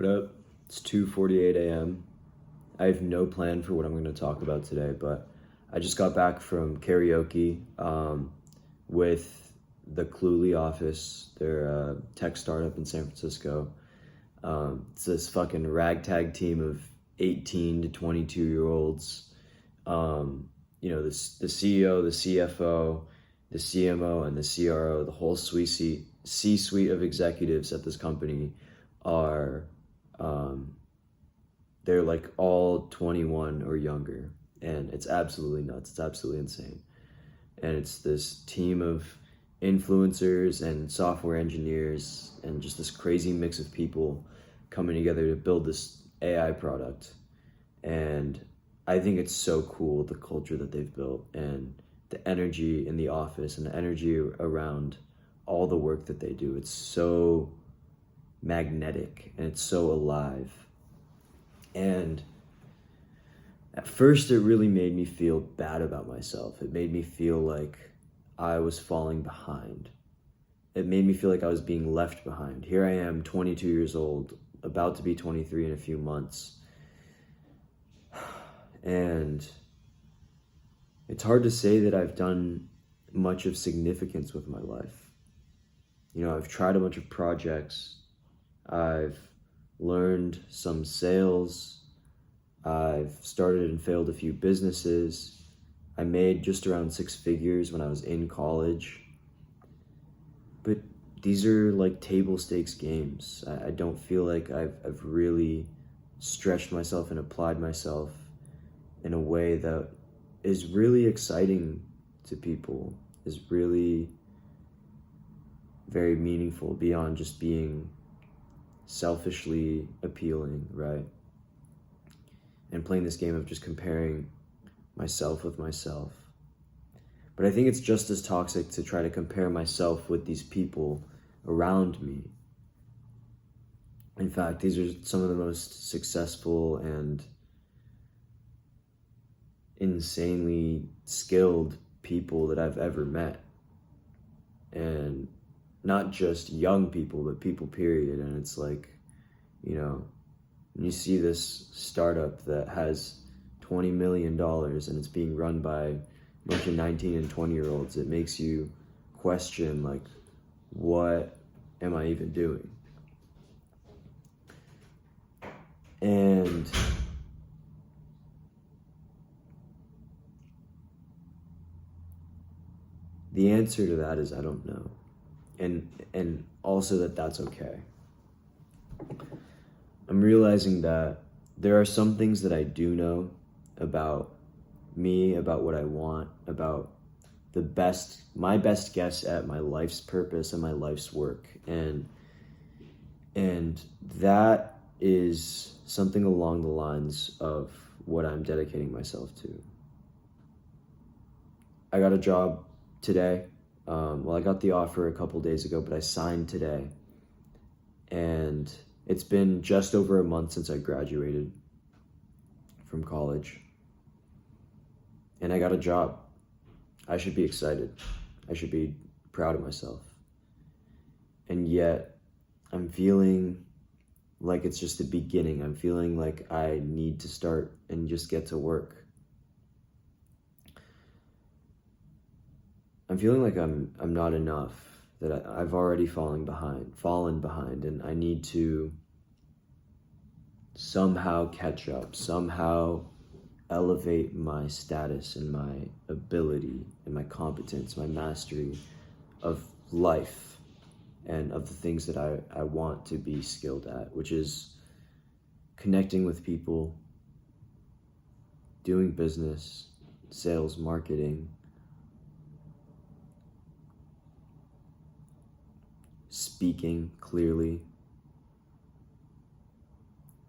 What up? It's 2:48 a.m. I have no plan for what I'm going to talk about today, but I just got back from karaoke with the Cluely office. They're a tech startup in San Francisco. It's this fucking ragtag team of 18 to 22-year-olds. The CEO, the CFO, the CMO, and the CRO, the whole C-suite of executives at this company are they're like all 21 or younger, and it's absolutely nuts. It's absolutely insane. And it's this team of influencers and software engineers and just this crazy mix of people coming together to build this AI product. And I think it's so cool, the culture that they've built and the energy in the office and the energy around all the work that they do. It's so magnetic and it's so alive. And at first it really made me feel bad about myself. It made me feel like I was falling behind. It made me feel like I was being left behind. Here I am, 22 years old, about to be 23 in a few months. And it's hard to say that I've done much of significance with my life. I've tried a bunch of projects. I've learned some sales. I've started and failed a few businesses. I made just around 6 figures when I was in college. But these are like table stakes games. I don't feel like I've really stretched myself and applied myself in a way that is really exciting to people, is really very meaningful beyond just being selfishly appealing, right? And playing this game of just comparing myself with myself. But I think it's just as toxic to try to compare myself with these people around me. In fact, these are some of the most successful and insanely skilled people that I've ever met. And not just young people, but people, period. And it's like, you see this startup that has $20 million and it's being run by a bunch of 19 and 20-year-olds. It makes you question, like, what am I even doing? And the answer to that is I don't know. And also that's okay. I'm realizing that there are some things that I do know about me, about what I want, about my best guess at my life's purpose and my life's work. And that is something along the lines of what I'm dedicating myself to. I got a job today. I got the offer a couple days ago, but I signed today. And it's been just over a month since I graduated from college. And I got a job. I should be excited. I should be proud of myself. And yet, I'm feeling like it's just the beginning. I'm feeling like I need to start and just get to work. I'm feeling like I'm not enough, that I've already fallen behind, and I need to somehow catch up, somehow elevate my status and my ability and my competence, my mastery of life and of the things that I want to be skilled at, which is connecting with people, doing business, sales, marketing, speaking clearly,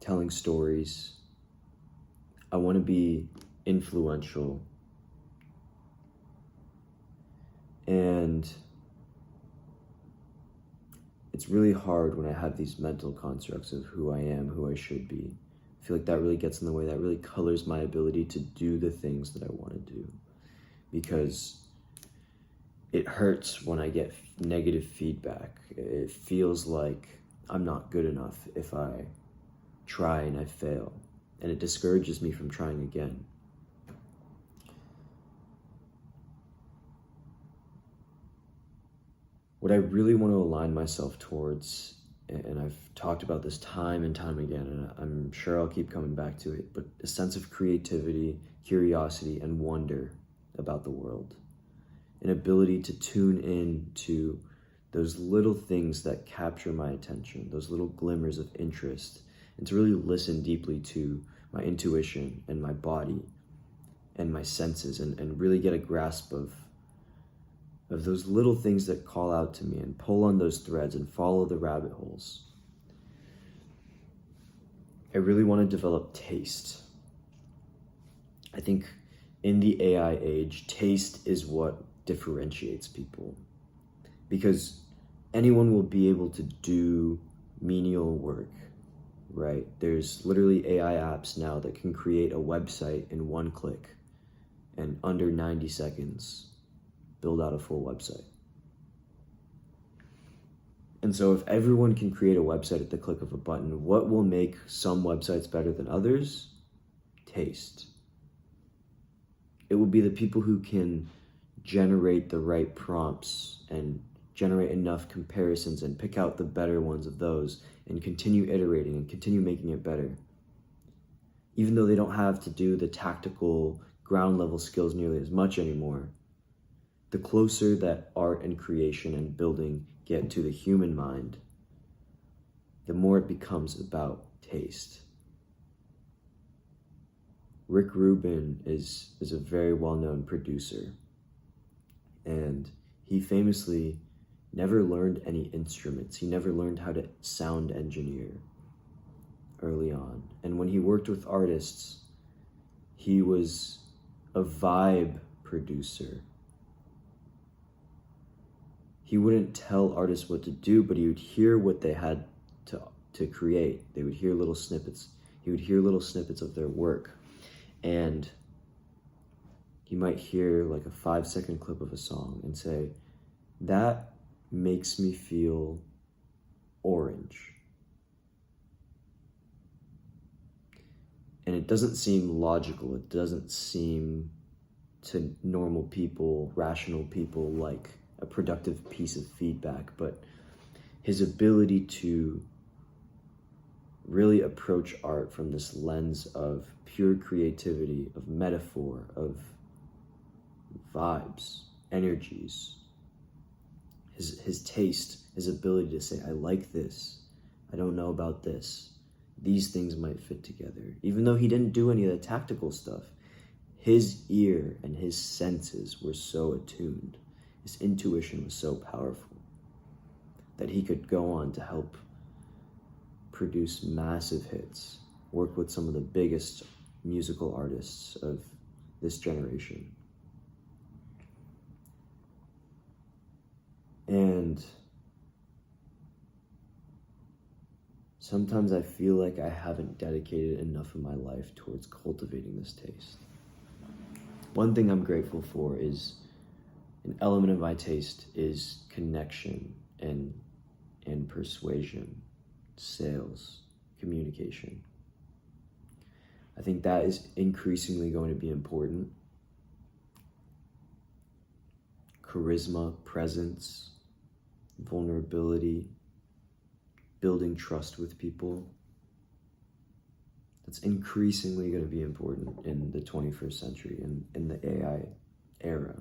telling stories. I want to be influential. And it's really hard when I have these mental constructs of who I am, who I should be. I feel like that really gets in the way. That really colors my ability to do the things that I want to do. Because it hurts when I get negative feedback. It feels like I'm not good enough if I try and I fail, and it discourages me from trying again. What I really want to align myself towards, and I've talked about this time and time again, and I'm sure I'll keep coming back to it, but a sense of creativity, curiosity, and wonder about the world. An ability to tune in to those little things that capture my attention, those little glimmers of interest, and to really listen deeply to my intuition and my body and my senses, and really get a grasp of those little things that call out to me, and pull on those threads and follow the rabbit holes. I really want to develop taste. I think in the AI age, taste is what differentiates people, because anyone will be able to do menial work, right? There's literally AI apps now that can create a website in one click, and under 90 seconds build out a full website. And so if everyone can create a website at the click of a button, what will make some websites better than others? Taste. It will be the people who can generate the right prompts and generate enough comparisons and pick out the better ones of those and continue iterating and continue making it better. Even though they don't have to do the tactical ground level skills nearly as much anymore, the closer that art and creation and building get to the human mind, the more it becomes about taste. Rick Rubin is a very well-known producer, and he famously never learned any instruments. He never learned how to sound engineer early on. And when he worked with artists, he was a vibe producer. He wouldn't tell artists what to do, but he would hear what they had to create. They would hear little snippets. He would hear little snippets of their work. And he might hear like a 5-second clip of a song and say, that makes me feel orange. And it doesn't seem logical. It doesn't seem to normal people, rational people, like a productive piece of feedback, but his ability to really approach art from this lens of pure creativity, of metaphor, of vibes, energies, his taste, his ability to say, I like this, I don't know about this, these things might fit together. Even though he didn't do any of the tactical stuff, his ear and his senses were so attuned, his intuition was so powerful that he could go on to help produce massive hits, work with some of the biggest musical artists of this generation. And sometimes I feel like I haven't dedicated enough of my life towards cultivating this taste. One thing I'm grateful for is an element of my taste is connection and persuasion, sales, communication. I think that is increasingly going to be important. Charisma, presence, vulnerability, building trust with people. That's increasingly going to be important in the 21st century and in the AI era.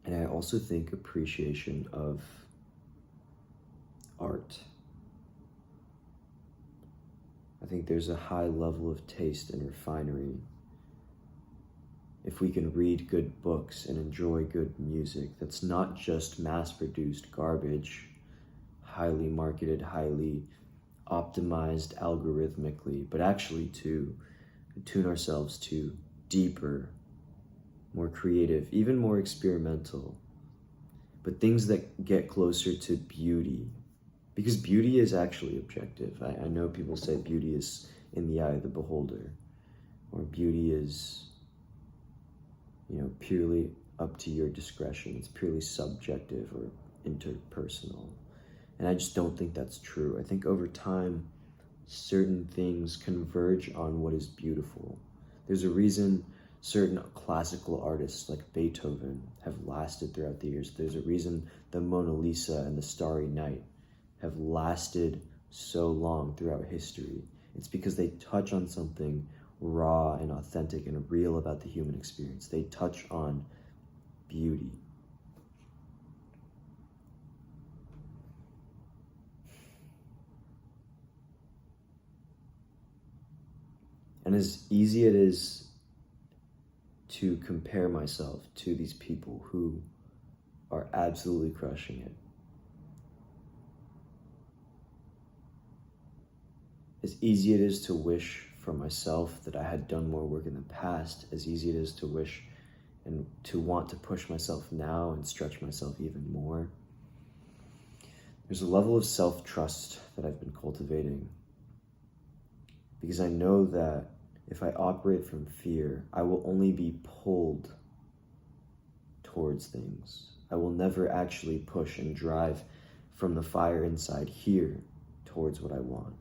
And I also think appreciation of art. I think there's a high level of taste and refinery if we can read good books and enjoy good music that's not just mass-produced garbage, highly marketed, highly optimized algorithmically, but actually to attune ourselves to deeper, more creative, even more experimental, but things that get closer to beauty. Because beauty is actually objective. I know people say beauty is in the eye of the beholder, or beauty is, purely up to your discretion. It's purely subjective or interpersonal. And I just don't think that's true. I think over time, certain things converge on what is beautiful. There's a reason certain classical artists like Beethoven have lasted throughout the years. There's a reason the Mona Lisa and the Starry Night have lasted so long throughout history. It's because they touch on something raw and authentic and real about the human experience. They touch on beauty. And as easy it is to compare myself to these people who are absolutely crushing it, as easy it is to wish for myself that I had done more work in the past, as easy it is to wish and to want to push myself now and stretch myself even more, there's a level of self-trust that I've been cultivating, because I know that if I operate from fear, I will only be pulled towards things. I will never actually push and drive from the fire inside here towards what I want.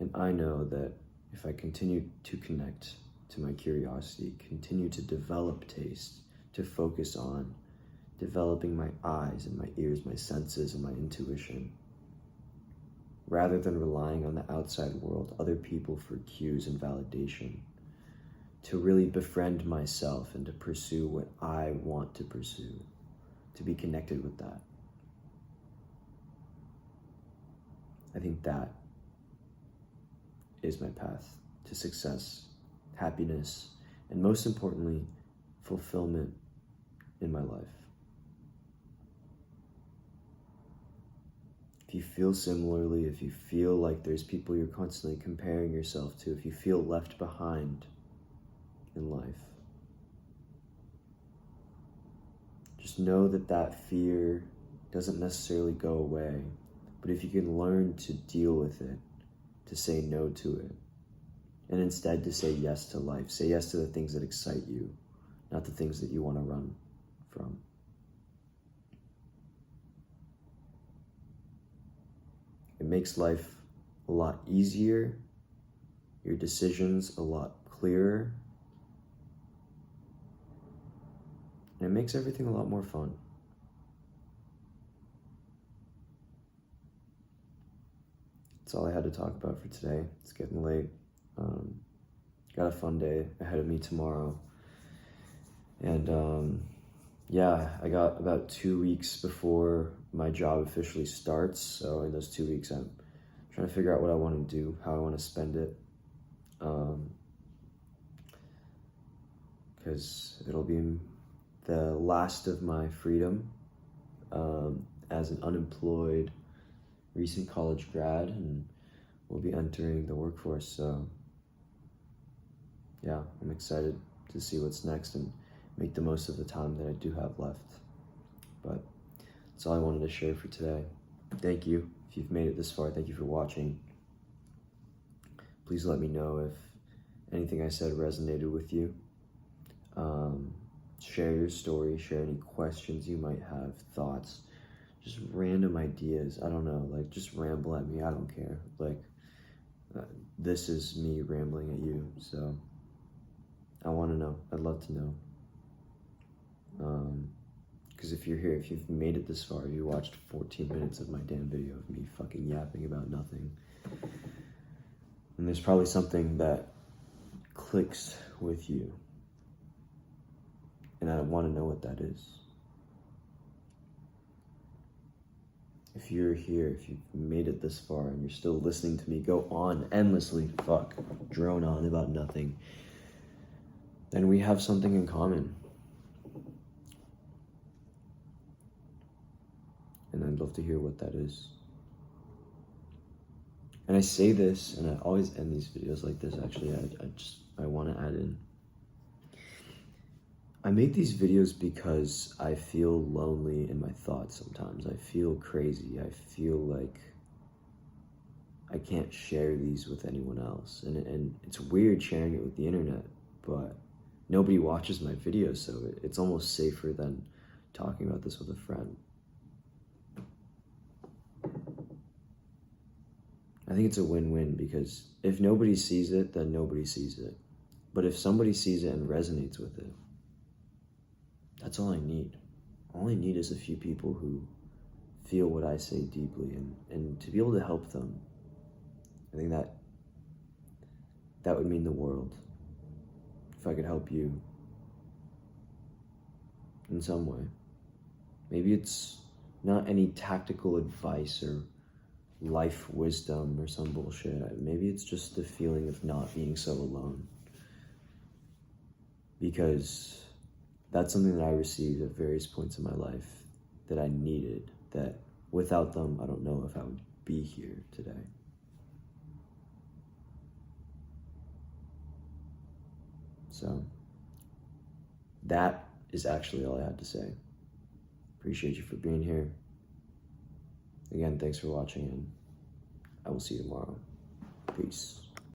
And I know that if I continue to connect to my curiosity, continue to develop taste, to focus on developing my eyes and my ears, my senses and my intuition, rather than relying on the outside world, other people for cues and validation, to really befriend myself and to pursue what I want to pursue, to be connected with that. I think that is my path to success, happiness, and most importantly, fulfillment in my life. If you feel similarly, if you feel like there's people you're constantly comparing yourself to, if you feel left behind in life, just know that that fear doesn't necessarily go away, but if you can learn to deal with it, to say no to it, and instead to say yes to life, say yes to the things that excite you, not the things that you want to run from. It makes life a lot easier, your decisions a lot clearer, and it makes everything a lot more fun. That's all I had to talk about for today. It's getting late. Got a fun day ahead of me tomorrow. And yeah, I got about 2 weeks before my job officially starts. So in those 2 weeks, I'm trying to figure out what I want to do, how I want to spend it. Because it'll be the last of my freedom as an unemployed recent college grad, and we'll be entering the workforce. So yeah, I'm excited to see what's next and make the most of the time that I do have left. But that's all I wanted to share for today. Thank you. If you've made it this far, thank you for watching. Please let me know if anything I said resonated with you. Share your story, share any questions you might have, thoughts, just random ideas. I don't know, like just ramble at me. I don't care. Like this is me rambling at you. So I want to know. I'd love to know. Because if you're here, if you've made it this far, you watched 14 minutes of my damn video of me fucking yapping about nothing, and there's probably something that clicks with you, and I want to know what that is. If you're here, if you've made it this far and you're still listening to me go on endlessly, drone on about nothing, then we have something in common. And I'd love to hear what that is. And I say this, and I always end these videos like this, actually. I want to add in. I make these videos because I feel lonely in my thoughts sometimes. I feel crazy. I feel like I can't share these with anyone else. And it's weird sharing it with the internet, but nobody watches my videos, so it's almost safer than talking about this with a friend. I think it's a win-win, because if nobody sees it, then nobody sees it. But if somebody sees it and resonates with it, that's all I need. All I need is a few people who feel what I say deeply, and to be able to help them. I think that would mean the world. If I could help you in some way. Maybe it's not any tactical advice or life wisdom or some bullshit. Maybe it's just the feeling of not being so alone. Because that's something that I received at various points in my life that I needed, that without them, I don't know if I would be here today. So that is actually all I had to say. Appreciate you for being here. Again, thanks for watching, and I will see you tomorrow. Peace.